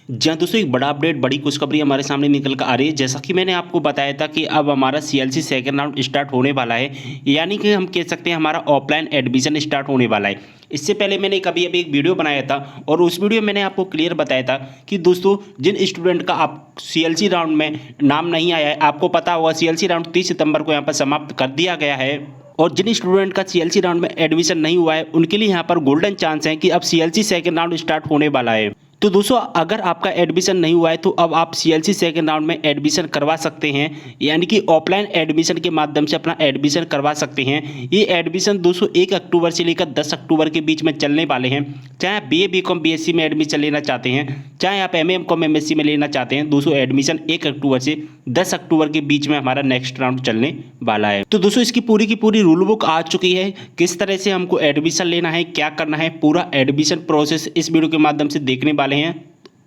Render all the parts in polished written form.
जी हाँ दोस्तों, एक बड़ा अपडेट, बड़ी खुशखबरी हमारे सामने निकल कर आ रही है। जैसा कि मैंने आपको बताया था कि अब हमारा सीएलसी सेकंड राउंड स्टार्ट होने वाला है, यानी कि हम कह सकते हैं हमारा ऑफलाइन एडमिशन स्टार्ट होने वाला है। इससे पहले मैंने कभी अभी एक वीडियो बनाया था और उस वीडियो में मैंने आपको क्लियर बताया था कि दोस्तों जिन स्टूडेंट का आप सीएलसी राउंड में नाम नहीं आया है, आपको पता होगा सीएलसी राउंड 30 सितंबर को यहाँ पर समाप्त कर दिया गया है। और जिन स्टूडेंट का सीएलसी राउंड में एडमिशन नहीं हुआ है उनके लिए यहाँ पर गोल्डन चांस है कि अब सीएलसी सेकंड राउंड स्टार्ट होने वाला है। तो दोस्तों अगर आपका एडमिशन नहीं हुआ है तो अब आप सीएलसी सेकंड राउंड में एडमिशन करवा सकते हैं, यानी कि ऑफलाइन एडमिशन के माध्यम से अपना एडमिशन करवा सकते हैं। ये एडमिशन दोस्तों 1 अक्टूबर से लेकर 10 अक्टूबर के बीच में चलने वाले हैं। चाहे आप बीए बीकॉम बीएससी में एडमिशन लेना चाहते हैं, चाहे आप एमए एमकॉम एमएससी में लेना चाहते हैं, दोस्तों एडमिशन 1 अक्टूबर से 10 अक्टूबर के बीच में हमारा नेक्स्ट राउंड चलने वाला है। तो दोस्तों इसकी पूरी की पूरी रूल बुक आ चुकी है, किस तरह से हमको एडमिशन लेना है, क्या करना है, पूरा एडमिशन प्रोसेस इस वीडियो के माध्यम से देखने वाले हैं।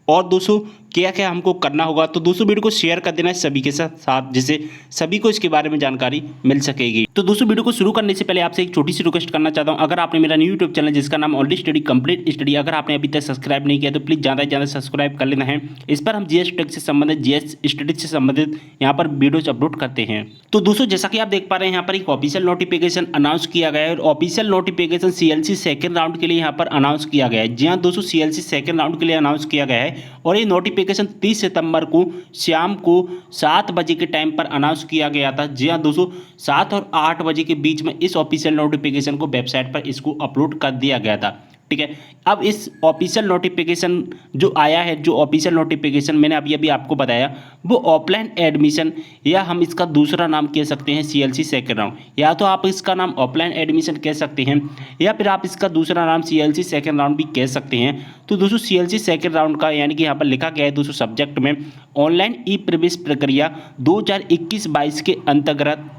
और दोस्तों क्या क्या हमको करना होगा, तो दोस्तों वीडियो को शेयर कर देना है सभी के साथ, जिससे सभी को इसके बारे में जानकारी मिल सकेगी। तो दोस्तों वीडियो को शुरू करने से पहले आपसे एक छोटी सी रिक्वेस्ट करना चाहता हूं, अगर आपने मेरा न्यू यूट्यूब चैनल जिसका नाम ऑलरेडी स्टडी कंप्लीट स्टडी, अगर आपने अभी तक सब्सक्राइब नहीं किया तो प्लीज ज़्यादा से ज़्यादा सब्सक्राइब कर लेना है। इस पर हम जीएस टेक से संबंधित, जीएस स्टडीज से संबंधित यहाँ पर वीडियोज अपलोड करते हैं। तो दोस्तों जैसा कि आप देख पा रहे हैं यहाँ पर एक ऑफिशियल नोटिफिकेशन अनाउंस किया गया है और official notification CLC second round के लिए यहाँ पर अनाउंस किया गया है। जी हाँ दोस्तों, सीएलसी सेकंड राउंड के लिए अनाउंस किया गया है और ये नोटिफिकेशन 30 सितंबर को शाम को 7 बजे के टाइम पर अनाउंस किया गया था। जी हाँ दोस्तों, 7 और 8 बजे के बीच में इस ऑफिशियल नोटिफिकेशन को वेबसाइट पर इसको अपलोड कर दिया गया था। ठीक है, अब इस ऑफिशियल नोटिफिकेशन जो आया है, जो ऑफिशियल नोटिफिकेशन मैंने अभी अभी आपको बताया, वो ऑफलाइन एडमिशन, या हम इसका दूसरा नाम कह सकते हैं सीएलसी सेकंड राउंड, या तो आप इसका नाम ऑफलाइन एडमिशन कह सकते हैं या फिर आप इसका दूसरा नाम सीएलसी सेकंड राउंड भी कह सकते हैं। तो दोस्तों सीएलसी सेकंड राउंड का यानी कि यहाँ पर लिखा गया है दोस्तों सब्जेक्ट में, ऑनलाइन ई प्रवेश प्रक्रिया 2021-22 के अंतर्गत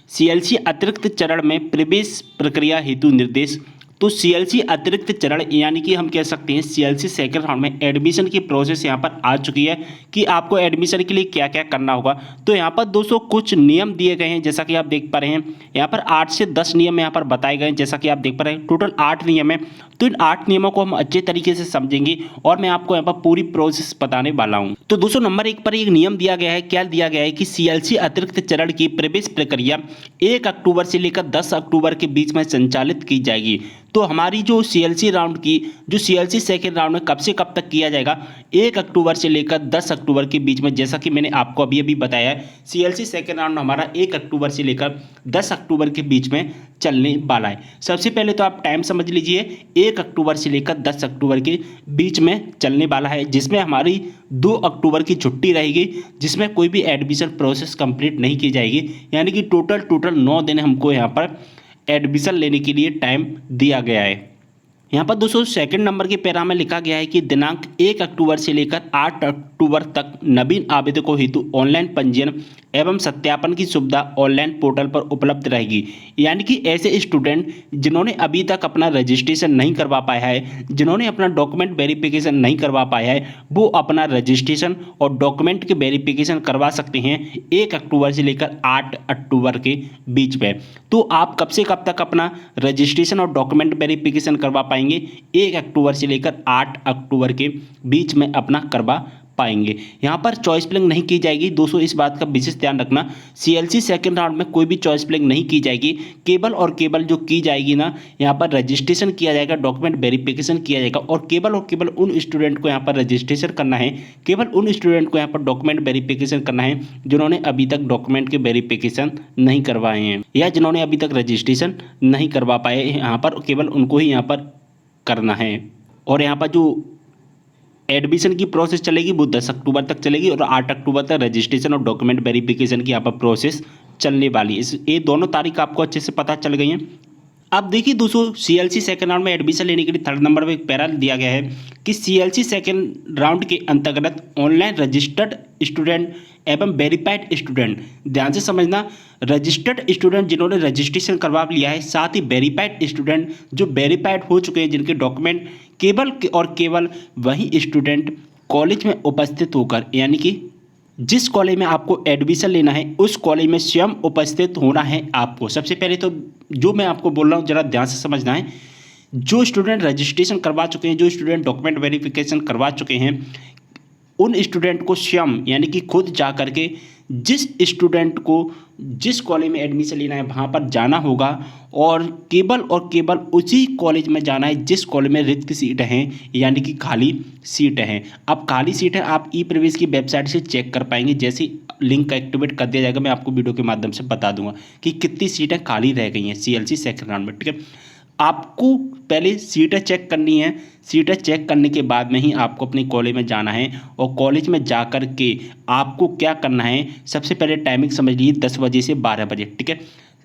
सीएलसी अतिरिक्त चरण में प्रवेश प्रक्रिया हेतु निर्देश। तो सीएलसी अतिरिक्त चरण यानी कि हम कह सकते हैं सीएलसी सेकंड राउंड में एडमिशन की प्रोसेस यहाँ पर आ चुकी है कि आपको एडमिशन के लिए क्या क्या करना होगा। तो यहाँ पर दोस्तों कुछ नियम दिए गए हैं, जैसा कि आप देख पा रहे हैं यहाँ पर 8 से 10 नियम यहाँ पर बताए गए हैं। जैसा कि आप देख पा रहे हैं टोटल 8 नियम है। तो इन 8 नियमों को हम अच्छे तरीके से समझेंगे और मैं आपको यहाँ पर पूरी प्रोसेस बताने वाला हूँ। तो दोस्तों नंबर 1 पर एक नियम दिया गया है, क्या दिया गया है कि सीएलसी अतिरिक्त चरण की प्रवेश प्रक्रिया 1 अक्टूबर से लेकर 10 अक्टूबर के बीच में संचालित की जाएगी। तो हमारी जो सीएलसी राउंड की, जो सीएलसी सेकेंड राउंड में कब से कब तक किया जाएगा, 1 अक्टूबर से लेकर 10 अक्टूबर के बीच में। जैसा कि मैंने आपको अभी अभी बताया है सीएलसी सेकेंड राउंड हमारा 1 अक्टूबर से लेकर 10 अक्टूबर के बीच में चलने वाला है। सबसे पहले तो आप टाइम समझ लीजिए, 1 अक्टूबर से लेकर 10 अक्टूबर के बीच में चलने वाला है, जिसमें हमारी 2 अक्टूबर की छुट्टी रहेगी, जिसमें कोई भी एडमिशन प्रोसेस कंप्लीट नहीं की जाएगी। यानी कि टोटल 9 दिन हमको यहाँ पर एडमिशन लेने के लिए टाइम दिया गया है। यहाँ पर दोस्तों सेकंड नंबर के पैरा में लिखा गया है कि दिनांक 1 अक्टूबर से लेकर 8 अक्टूबर तक नवीन आवेदकों हेतु ऑनलाइन पंजीयन एवं सत्यापन की सुविधा ऑनलाइन पोर्टल पर उपलब्ध रहेगी। यानी कि ऐसे स्टूडेंट जिन्होंने अभी तक अपना रजिस्ट्रेशन नहीं करवा पाया है, जिन्होंने अपना डॉक्यूमेंट वेरिफिकेशन नहीं करवा पाया है, वो अपना रजिस्ट्रेशन और डॉक्यूमेंट के वेरिफिकेशन करवा सकते हैं 1 अक्टूबर से लेकर 8 अक्टूबर के बीच में। तो आप कब से कब तक अपना रजिस्ट्रेशन और डॉक्यूमेंट वेरिफिकेशन करवा पाएंगे, 1 अक्टूबर से लेकर 8 अक्टूबर के बीच में अपना करवा पाएंगे। यहाँ पर चॉइस फिलिंग नहीं की जाएगी दोस्तों, इस बात का विशेष ध्यान रखना। सीएलसी सेकंड राउंड में कोई भी चॉइस फिलिंग नहीं की जाएगी, केवल और केवल जो की जाएगी ना, यहाँ पर रजिस्ट्रेशन किया जाएगा, डॉक्यूमेंट वेरिफिकेशन किया जाएगा और केवल उन स्टूडेंट को यहाँ पर रजिस्ट्रेशन करना है, केवल उन स्टूडेंट को यहाँ पर डॉक्यूमेंट वेरिफिकेशन करना है जिन्होंने अभी तक डॉक्यूमेंट के वेरिफिकेशन नहीं करवाए हैं या जिन्होंने अभी तक रजिस्ट्रेशन नहीं करवा पाए, यहाँ पर केवल उनको ही यहाँ पर करना है। और यहाँ पर जो एडमिशन की प्रोसेस चलेगी वो 10 अक्टूबर तक चलेगी और 8 अक्टूबर तक रजिस्ट्रेशन और डॉक्यूमेंट वेरिफिकेशन की यहाँ पर प्रोसेस चलने वाली है। ये दोनों तारीख आपको अच्छे से पता चल गई हैं। अब देखिए दोस्तों सीएलसी सेकेंड राउंड में एडमिशन लेने के लिए 3rd नंबर पर एक पैरा दिया गया है कि सीएलसी सेकेंड राउंड के अंतर्गत ऑनलाइन रजिस्टर्ड स्टूडेंट एवं वेरीफाइड स्टूडेंट, ध्यान से समझना, रजिस्टर्ड स्टूडेंट जिन्होंने रजिस्ट्रेशन करवा लिया है, साथ ही वेरीफाइड स्टूडेंट जो वेरीफाइड हो चुके हैं, जिनके डॉक्यूमेंट केवल और केवल वही स्टूडेंट कॉलेज में उपस्थित होकर, यानी कि जिस कॉलेज में आपको एडमिशन लेना है उस कॉलेज में स्वयं उपस्थित होना है आपको। सबसे पहले तो जो मैं आपको बोल रहा हूँ ज़रा ध्यान से समझना है, जो स्टूडेंट रजिस्ट्रेशन करवा चुके हैं, जो स्टूडेंट डॉक्यूमेंट वेरिफिकेशन करवा चुके हैं, उन स्टूडेंट को स्वयं यानी कि खुद जा कर के जिस स्टूडेंट को जिस कॉलेज में एडमिशन लेना है वहाँ पर जाना होगा और केवल उसी कॉलेज में जाना है जिस कॉलेज में रिक्त सीट हैं यानी कि खाली सीट हैं। अब खाली सीट है आप ई प्रवेश की वेबसाइट से चेक कर पाएंगे। जैसे लिंक एक्टिवेट कर दिया जाएगा मैं आपको वीडियो के माध्यम से बता दूंगा कि कितनी सीटें खाली रह गई हैं सीएलसी सेकंड राउंड में। ठीक है, आपको पहले सीटें चेक करनी है। सीटें चेक करने के बाद में ही आपको अपने कॉलेज में जाना है और कॉलेज में जा कर के आपको क्या करना है, सबसे पहले टाइमिंग समझ लीजिए 10 बजे से 12 बजे। ठीक है,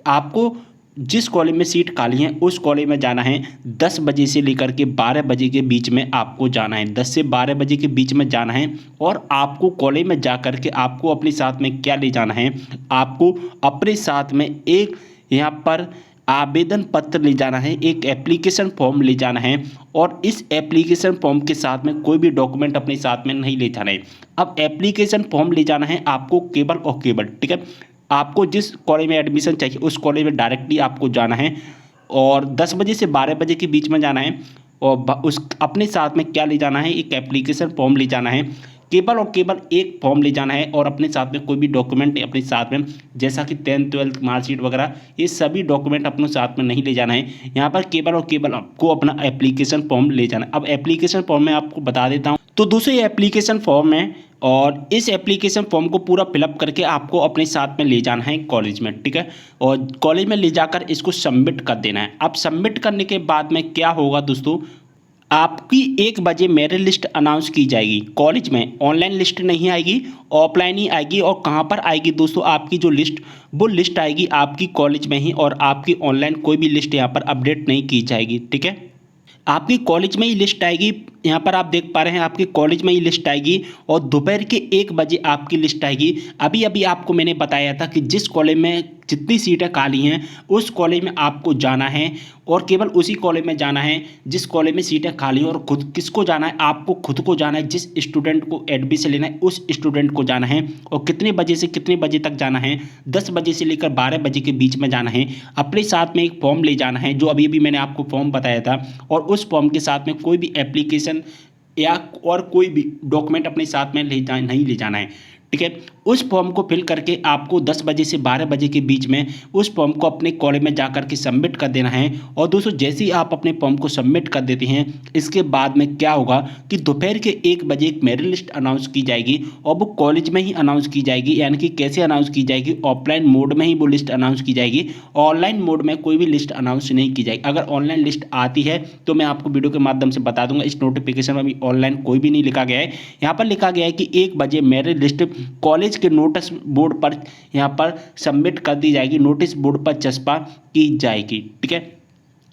आपको जिस कॉलेज में सीट खाली है उस कॉलेज में जाना है 10 बजे से लेकर के 12 बजे के बीच में आपको जाना है। 10 से 12 बजे के बीच में जाना है और आपको कॉलेज में जा कर के आपको अपने साथ में क्या ले जाना है, आपको अपने साथ में एक यहाँ पर आवेदन पत्र ले जाना है, एक एप्लीकेशन फॉर्म ले जाना है और इस एप्लीकेशन फॉर्म के साथ में कोई भी डॉक्यूमेंट अपने साथ में नहीं ले जाना है। अब एप्लीकेशन फॉर्म ले जाना है आपको केवल और केवल, ठीक है, आपको जिस कॉलेज में एडमिशन चाहिए उस कॉलेज में डायरेक्टली आपको जाना है और 10 बजे से 12 बजे के बीच में जाना है और उस अपने साथ में क्या ले जाना है, एक एप्लीकेशन फॉर्म ले जाना है, केवल और केवल एक फॉर्म ले जाना है और अपने साथ में कोई भी डॉक्यूमेंट अपने साथ में जैसा कि 10th 12th मार्कशीट वगैरह ये सभी डॉक्यूमेंट अपने साथ में नहीं ले जाना है। यहाँ पर केवल और केवल आपको अपना एप्लीकेशन फॉर्म ले जाना है। अब एप्लीकेशन फॉर्म मैं आपको बता देता हूँ। तो दोस्तों ये एप्लीकेशन फॉर्म है और इस एप्लीकेशन फॉर्म को पूरा फिलअप करके आपको अपने साथ में ले जाना है कॉलेज में। ठीक है, और कॉलेज में ले जाकर इसको सबमिट कर देना है। अब सबमिट करने के बाद में क्या होगा दोस्तों, आपकी 1 बजे मेरिट लिस्ट अनाउंस की जाएगी कॉलेज में। ऑनलाइन लिस्ट नहीं आएगी, ऑफलाइन ही आएगी। और कहाँ पर आएगी दोस्तों, आपकी जो लिस्ट वो लिस्ट आएगी आपकी कॉलेज में ही और आपकी ऑनलाइन कोई भी लिस्ट यहाँ पर अपडेट नहीं की जाएगी। ठीक है, आपकी कॉलेज में ही लिस्ट आएगी। यहाँ पर आप देख पा रहे हैं आपके कॉलेज में ही लिस्ट आएगी और दोपहर के 1 बजे आपकी लिस्ट आएगी। अभी अभी आपको मैंने बताया था कि जिस कॉलेज में जितनी सीटें खाली हैं उस कॉलेज में आपको जाना है और केवल उसी कॉलेज में जाना है जिस कॉलेज में सीटें खाली हैं। और खुद किसको जाना है, आपको खुद को जाना है। जिस स्टूडेंट को एडमिशन लेना है उस स्टूडेंट को जाना है और कितने बजे से कितने बजे तक जाना है, 10 बजे से लेकर 12 बजे के बीच में जाना है। अपने साथ में एक फॉर्म ले जाना है जो अभी अभी मैंने आपको फॉर्म बताया था और उस फॉर्म के साथ में कोई भी एप्लीकेशन या और कोई भी डॉक्यूमेंट अपने साथ में नहीं ले जाना है। ठीक है, उस फॉर्म को फिल करके आपको 10 बजे से 12 बजे के बीच में उस फॉर्म को अपने कॉलेज में जाकर के सबमिट कर देना है। और दोस्तों जैसे ही आप अपने फॉर्म को सबमिट कर देते हैं इसके बाद में क्या होगा कि दोपहर के 1 बजे एक मेरिट लिस्ट अनाउंस की जाएगी और वो कॉलेज में ही अनाउंस की जाएगी। यानी कि कैसे अनाउंस की जाएगी, ऑफलाइन मोड में ही वो लिस्ट अनाउंस की जाएगी, ऑनलाइन मोड में कोई भी लिस्ट अनाउंस नहीं की जाएगी। अगर ऑनलाइन लिस्ट आती है तो मैं आपको वीडियो के माध्यम से बता दूंगा। इस नोटिफिकेशन में अभी ऑनलाइन कोई भी नहीं लिखा गया है। यहाँ पर लिखा गया है कि 1 बजे मेरिट लिस्ट कॉलेज के नोटिस बोर्ड पर यहाँ पर सबमिट कर दी जाएगी, नोटिस बोर्ड पर चस्पा की जाएगी। ठीक है,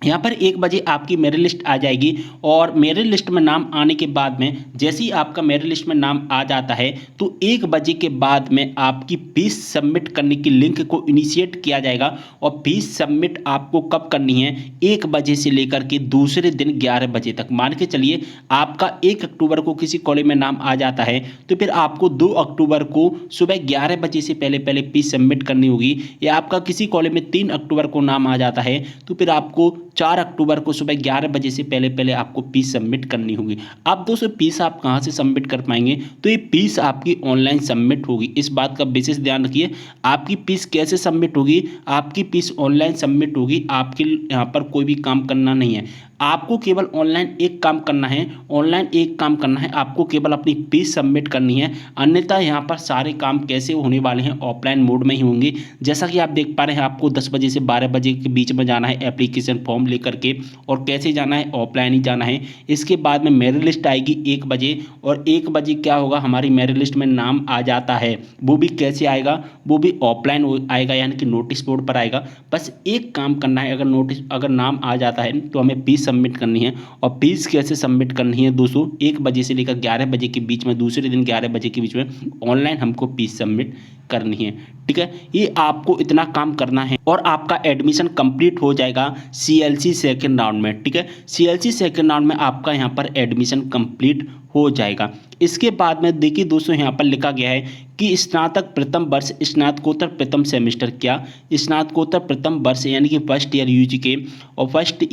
यहाँ पर 1 बजे आपकी मेरिट लिस्ट आ जाएगी और मेरिट लिस्ट में नाम आने के बाद में जैसे ही आपका मेरिट लिस्ट में नाम आ जाता है तो 1 बजे के बाद में आपकी फीस सबमिट करने की लिंक को इनिशिएट किया जाएगा। और फीस सबमिट आपको कब करनी है, 1 बजे से लेकर के दूसरे दिन 11 बजे तक। मान के चलिए आपका 1 अक्टूबर को किसी कॉलेज में नाम आ जाता है तो फिर आपको 2 अक्टूबर को सुबह 11 बजे से पहले पहले फीस सबमिट करनी होगी। या आपका किसी कॉलेज में 3 अक्टूबर को नाम आ जाता है तो फिर आपको 4 अक्टूबर को सुबह 11 बजे से पहले पहले आपको फीस सबमिट करनी होगी। अब दोस्तों फीस आप कहाँ से सबमिट कर पाएंगे, तो ये फीस आपकी ऑनलाइन सबमिट होगी। इस बात का विशेष ध्यान रखिए। आपकी फीस कैसे सबमिट होगी, आपकी फीस ऑनलाइन सबमिट होगी। आपके यहाँ पर कोई भी काम करना नहीं है, आपको केवल ऑनलाइन एक काम करना है। ऑनलाइन एक काम करना है, आपको केवल अपनी फीस सबमिट करनी है। अन्यथा यहाँ पर सारे काम कैसे होने वाले हैं, ऑफलाइन मोड में ही होंगे। जैसा कि आप देख पा रहे हैं आपको 10 बजे से 12 बजे के बीच में जाना है एप्लीकेशन फॉर्म लेकर के। और कैसे जाना है, ऑफलाइन ही जाना है। इसके बाद में मेरिट लिस्ट आएगी 1 बजे और 1 बजे क्या होगा, हमारी मेरिट लिस्ट में नाम आ जाता है। वो भी कैसे आएगा, वो भी ऑफलाइन आएगा यानी कि नोटिस बोर्ड पर आएगा। बस एक काम करना है, अगर नाम आ जाता है तो हमें फीस सबमिट करनी है। और फीस कैसे सबमिट करनी है दोस्तों, 1 बजे से लेकर 11 बजे के बीच में, दूसरे दिन 11 बजे के बीच में ऑनलाइन हमको फीस सबमिट करनी है। ठीक है, ये आपको इतना काम करना है और आपका एडमिशन कंप्लीट हो जाएगा सीएलसी सेकंड राउंड में। ठीक है, सीएलसी सेकंड राउंड में आपका यहाँ पर एडमिशन कंप्लीट हो जाएगा। इसके बाद में देखिए दोस्तों यहाँ पर लिखा गया है कि स्नातक प्रथम वर्ष, स्नातकोत्तर प्रथम सेमेस्टर, क्या स्नातकोत्तर प्रथम वर्ष यानी कि फर्स्ट ईयर यूजी के और फर्स्ट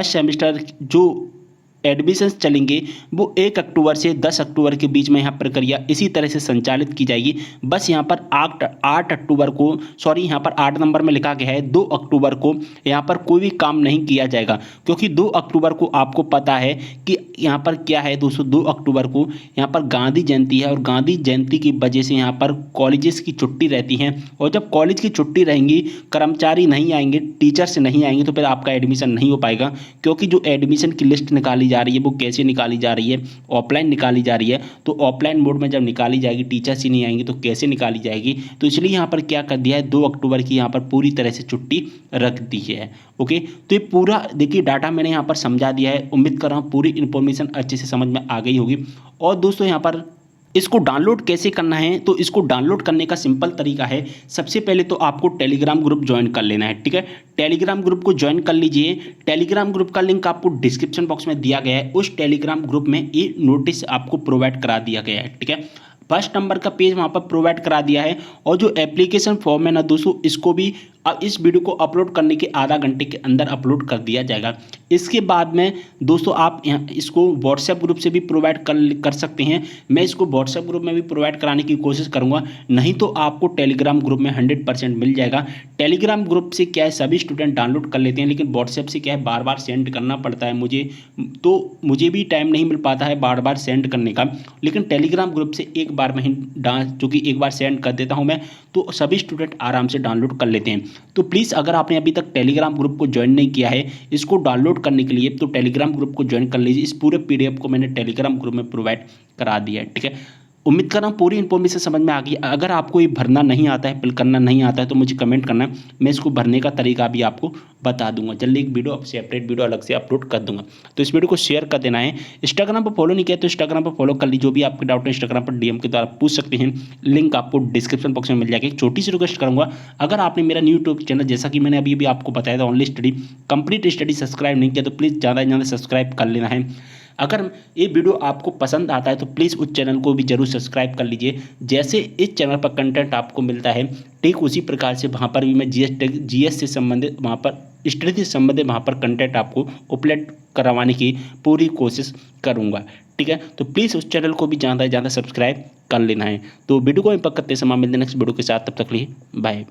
सेमेस्टर जो एडमिशन्स चलेंगे वो 1 अक्टूबर से 10 अक्टूबर के बीच में यहाँ प्रक्रिया इसी तरह से संचालित की जाएगी। बस यहाँ पर 8 अक्टूबर को, सॉरी यहाँ पर 8 नंबर में लिखा गया है 2 अक्टूबर को यहाँ पर कोई भी काम नहीं किया जाएगा, क्योंकि 2 अक्टूबर को आपको पता है कि यहाँ पर क्या है दोस्तों, 2 अक्टूबर को यहाँ पर गांधी जयंती है और गांधी जयंती की वजह से यहाँ पर कॉलेजेस की छुट्टी रहती है। और जब कॉलेज की छुट्टी रहेंगी, कर्मचारी नहीं आएंगे, टीचर्स नहीं आएंगे, तो फिर आपका एडमिशन नहीं हो पाएगा। क्योंकि जो एडमिशन की लिस्ट निकाली जा रही है वो कैसे निकाली जा रही है, ऑफलाइन निकाली जा रही है। तो ऑफलाइन मोड में जब निकाली जाएगी, टीचर्स ही नहीं आएंगे तो कैसे निकाली जाएगी। तो इसलिए यहाँ पर क्या कर दिया है, 2 अक्टूबर की यहाँ पर पूरी तरह से छुट्टी रख दी है। ओके, तो ये पूरा देखिए डाटा मैंने यहाँ पर समझा दिया है। उम्मीद कर रहा हूँ पूरी इन्फॉर्मेशन अच्छे से समझ में आ गई होगी। और दोस्तों यहाँ पर इसको डाउनलोड कैसे करना है, तो इसको डाउनलोड करने का सिंपल तरीका है। सबसे पहले तो आपको टेलीग्राम ग्रुप ज्वाइन कर लेना है, ठीक है। टेलीग्राम ग्रुप को ज्वाइन कर लीजिए। टेलीग्राम ग्रुप का लिंक आपको डिस्क्रिप्शन बॉक्स में दिया गया है। उस टेलीग्राम ग्रुप में ये नोटिस आपको प्रोवाइड करा दिया गया है, ठीक है। फर्स्ट नंबर का पेज वहाँ पर प्रोवाइड करा दिया है। और जो एप्लीकेशन फॉर्म है ना दोस्तों, इसको भी अब इस वीडियो को अपलोड करने के आधा घंटे के अंदर अपलोड कर दिया जाएगा। इसके बाद में दोस्तों आप यहाँ इसको व्हाट्सएप ग्रुप से भी प्रोवाइड कर सकते हैं। मैं इसको व्हाट्सएप ग्रुप में भी प्रोवाइड कराने की कोशिश करूँगा, नहीं तो आपको टेलीग्राम ग्रुप में 100% मिल जाएगा। टेलीग्राम ग्रुप से क्या है, सभी स्टूडेंट डाउनलोड कर लेते हैं, लेकिन व्हाट्सएप से क्या है, बार बार सेंड करना पड़ता है मुझे, तो मुझे भी टाइम नहीं मिल पाता है बार बार सेंड करने का। लेकिन टेलीग्राम ग्रुप से एक बार में ही चूँकि एक बार सेंड कर देता हूँ मैं, तो सभी स्टूडेंट आराम से डाउनलोड कर लेते हैं। तो प्लीज़ अगर आपने अभी तक टेलीग्राम ग्रुप को ज्वाइन नहीं किया है, इसको डाउनलोड करने के लिए तो टेलीग्राम ग्रुप को ज्वाइन कर लीजिए। इस पूरे PDF को मैंने टेलीग्राम ग्रुप में प्रोवाइड करा दिया है, ठीक है। उम्मीद कर रहा हूँ पूरी इन्फॉर्मेशन समझ में आ गई। अगर आपको ये भरना नहीं आता है, फिल करना नहीं आता है, तो मुझे कमेंट करना, मैं इसको भरने का तरीका भी आपको बता दूंगा। जल्दी एक वीडियो सेपरेट वीडियो अलग से अपलोड कर दूंगा। तो इस वीडियो को शेयर कर देना है। इंस्टाग्राम पर फॉलो नहीं किया तो इंस्टाग्राम पर फॉलो कर लीजिए। जो भी आपके डाउट है इंस्टाग्राम पर DM के द्वारा पूछ सकते हैं। लिंक आपको डिस्क्रिप्शन बॉक्स में मिल जाएगा। एक छोटी सी रिक्वेस्ट करूंगा, अगर आपने मेरा यूट्यूब चैनल, जैसा कि मैंने अभी भी आपको बताया था, only study complete study subscribe नहीं किया तो प्लीज़ ज़्यादा से ज़्यादा सब्सक्राइब कर लेना है। अगर ये वीडियो आपको पसंद आता है तो प्लीज़ उस चैनल को भी जरूर सब्सक्राइब कर लीजिए। जैसे इस चैनल पर कंटेंट आपको मिलता है, ठीक उसी प्रकार से वहाँ पर भी मैं GS से संबंधित, वहाँ पर स्टडी से संबंधित वहाँ पर कंटेंट आपको उपलब्ध करवाने की पूरी कोशिश करूँगा, ठीक है। तो प्लीज़ उस चैनल को भी ज़्यादा से ज़्यादा सब्सक्राइब कर लेना है। तो वीडियो को इम्पैक्ट करते समय मिलते हैं नेक्स्ट वीडियो के साथ, तब तक लिए बाय।